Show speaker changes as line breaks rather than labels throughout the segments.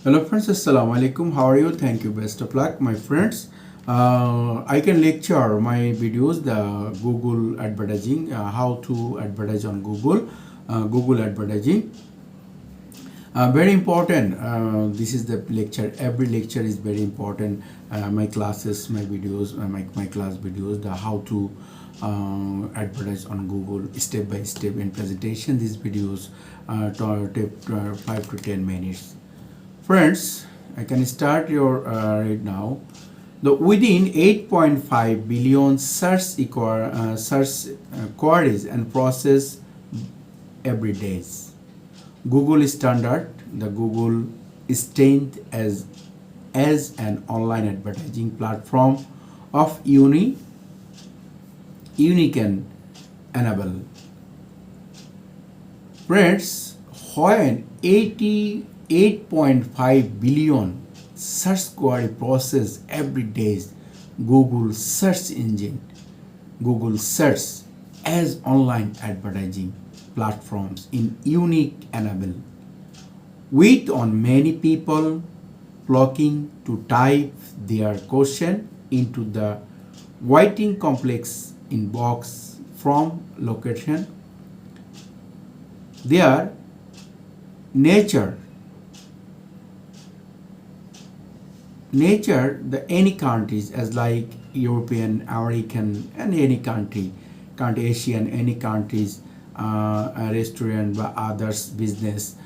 Hello friends, Assalamu alaikum. How are you? Thank you. Best of luck, my friends. I can lecture my videos, the Google advertising, how to advertise on Google advertising. Very important. This is the lecture. Every lecture is very important. My classes, my videos, my class videos, the how to advertise on Google step by step in presentation. These videos take 5 to 10 minutes. Friends, I can start your right now. The within 8.5 billion search queries and process every day. Google standard, the Google strength as an online advertising platform of unique and enable. Friends, when 88.5 billion search query process every day, Google search engine, Google search as online advertising platforms in unique enable. With on many people flocking to type their question into the waiting complex inbox from location, their nature the any countries as like European, American, and any country Asian, any countries, a restaurant but others business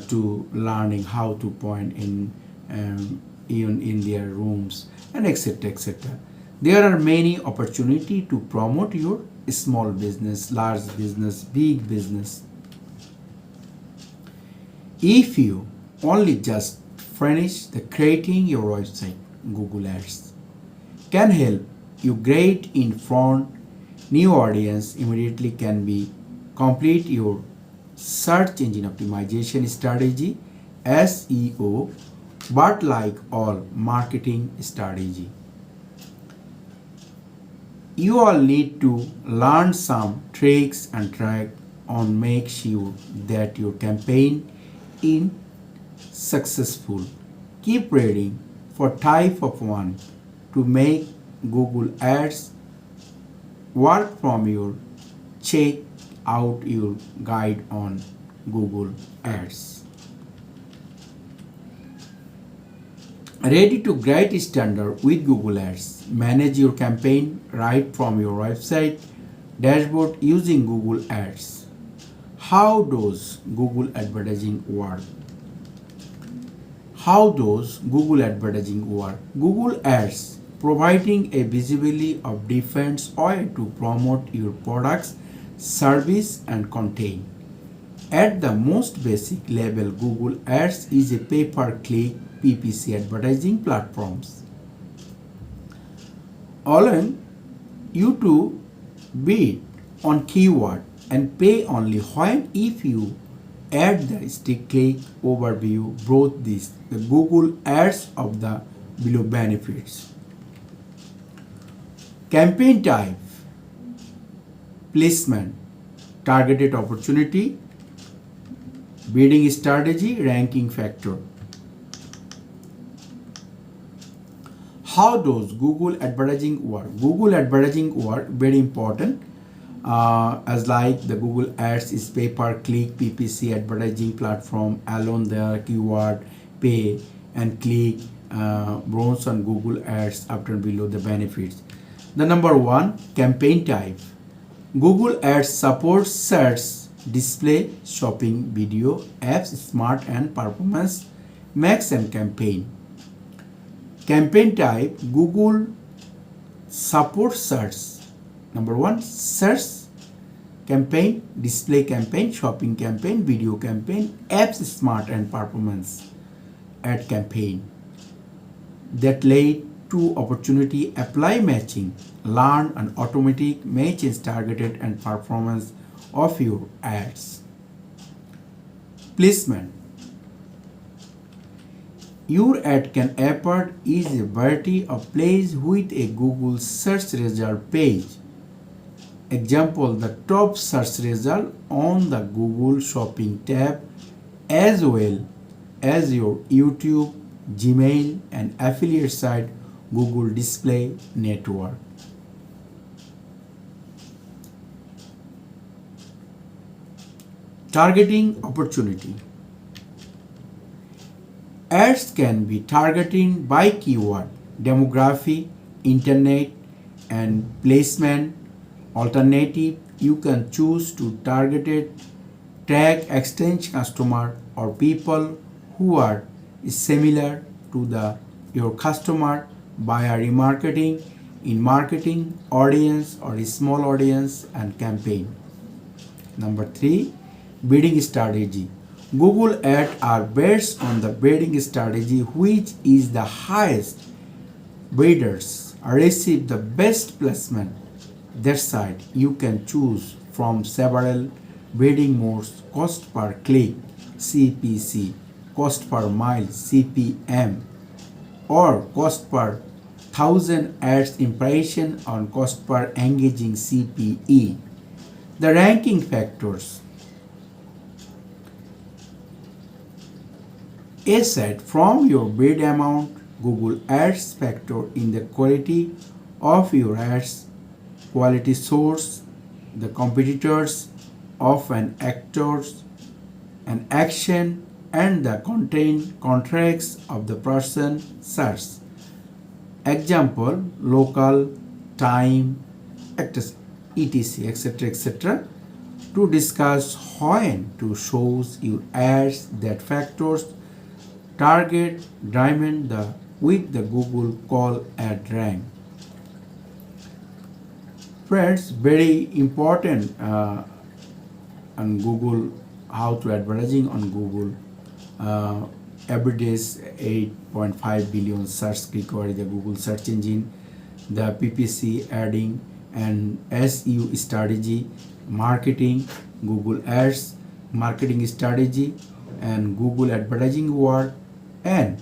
to learning how to point in even in their rooms and etc etc. There are many opportunity to promote your small business, large business, big business. If you only just finish the creating your website, Google Ads can help you great in front new audience immediately can be complete your search engine optimization strategy SEO, but like all marketing strategy, you all need to learn some tricks and track on make sure that your campaign is successful. Keep reading for type of one to make Google Ads work from your check out your guide on Google Ads. Ready to create standard with Google Ads. Manage your campaign right from your website dashboard using Google Ads. How does Google advertising work? How does Google advertising work? Google Ads providing a visibility of different way to promote your products, service and content. At the most basic level, Google Ads is a pay-per-click PPC advertising platforms, allowing you to bid on keyword and pay only when if you add the strictly overview brought this the Google Ads of the below benefits. Campaign type, placement, targeted opportunity, bidding strategy, ranking factor. How does Google advertising work? Google advertising work very important. As like the Google Ads is pay-per-click PPC advertising platform alone the keyword pay and click bronze on Google Ads after below the benefits. The number one, campaign type. Google Ads supports search, display, shopping, video, apps, smart and performance, max and campaign. Campaign type, Google supports search. Number one, search campaign, display campaign, shopping campaign, video campaign, apps, smart and performance ad campaign. That led to opportunity apply matching, learn an automatic match is targeted and performance of your ads. Placement. Your ad can appear is a variety of places with a Google search result page. Example, the top search result on the Google Shopping tab as well as your YouTube, Gmail, and affiliate site Google Display Network. Targeting opportunity. Ads can be targeted by keyword, demography, internet, and placement. Alternative, you can choose to target it, tag exchange customer or people who are similar to your customer via remarketing, in marketing, audience or small audience and campaign. Number 3, bidding strategy. Google ads are based on the bidding strategy, which is the highest bidders receive the best placement. That side you can choose from several bidding modes: cost per click CPC, cost per mile CPM, or cost per thousand ads impression on cost per engaging CPE. The ranking factors. Aside from your bid amount, Google Ads factor in the quality of your ads, quality source, the competitors of an actors, an action, and the content contracts of the person searched. Example: local, time, etc., etc. To discuss when to show your ads, that factors target diamond with the Google call ad rank. Friends, very important on Google, how to advertising on Google. Every day is 8.5 billion search click over the Google search engine, the PPC adding and SEO strategy, marketing, Google ads, marketing strategy, and Google advertising word, and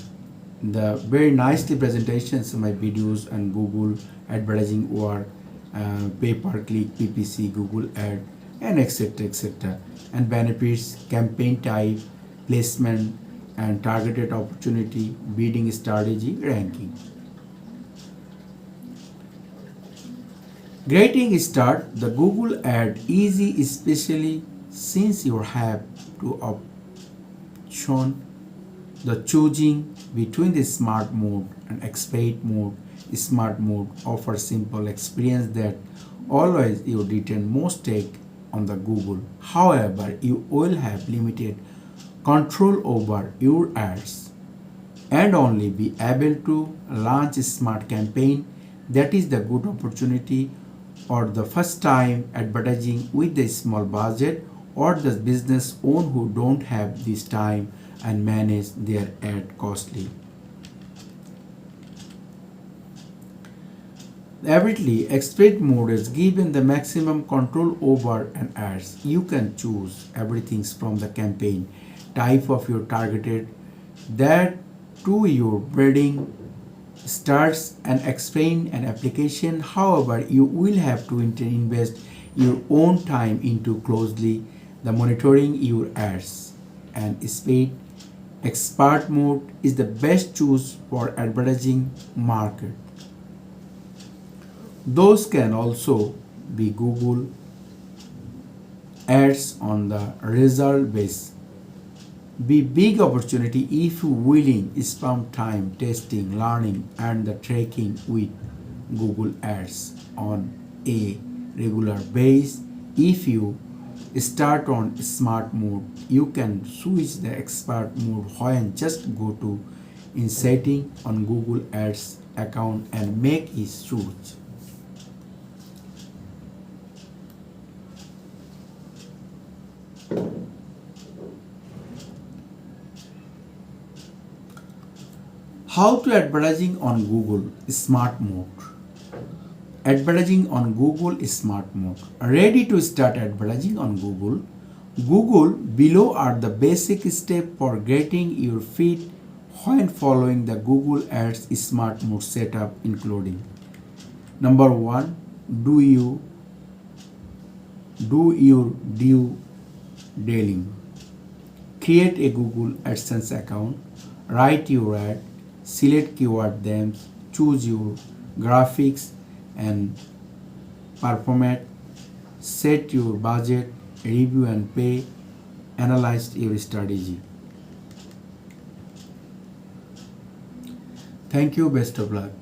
the very nicely presentations of my videos and Google advertising word, pay per click, PPC, Google ad, and etc. And benefits, campaign type, placement, and targeted opportunity, bidding strategy, ranking. Getting start the Google ad easy, especially since you have to option the choosing between the smart mode and expert mode. Smart mode offers simple experience that always you return most take on the Google. However, you will have limited control over your ads and only be able to launch a smart campaign. That is the good opportunity or the first time advertising with a small budget, or the business owner who don't have this time and manage their ad costly. Evidently, expert mode is given the maximum control over an ads. You can choose everything from the campaign type of your targeted, that to your bidding starts and explain an application. However, you will have to invest your own time into closely the monitoring your ads. And speed expert mode is the best choice for advertising market. Those can also be Google ads on the result base. Be big opportunity if you willing spend time testing, learning, and the tracking with Google ads on a regular basis. If you start on smart mode, you can switch the expert mode when just go to in setting on Google ads account and make a switch. How to advertising on Google smart mode. Advertising on Google smart mode. Ready to start advertising on Google? Google below are the basic steps for getting your feed when following the Google Ads smart mode setup, including: number 1, do your due diligence. Create a Google AdSense account, write your ad, select keyword names, choose your graphics and performat, set your budget, review and pay, analyze your strategy. Thank you, best of luck.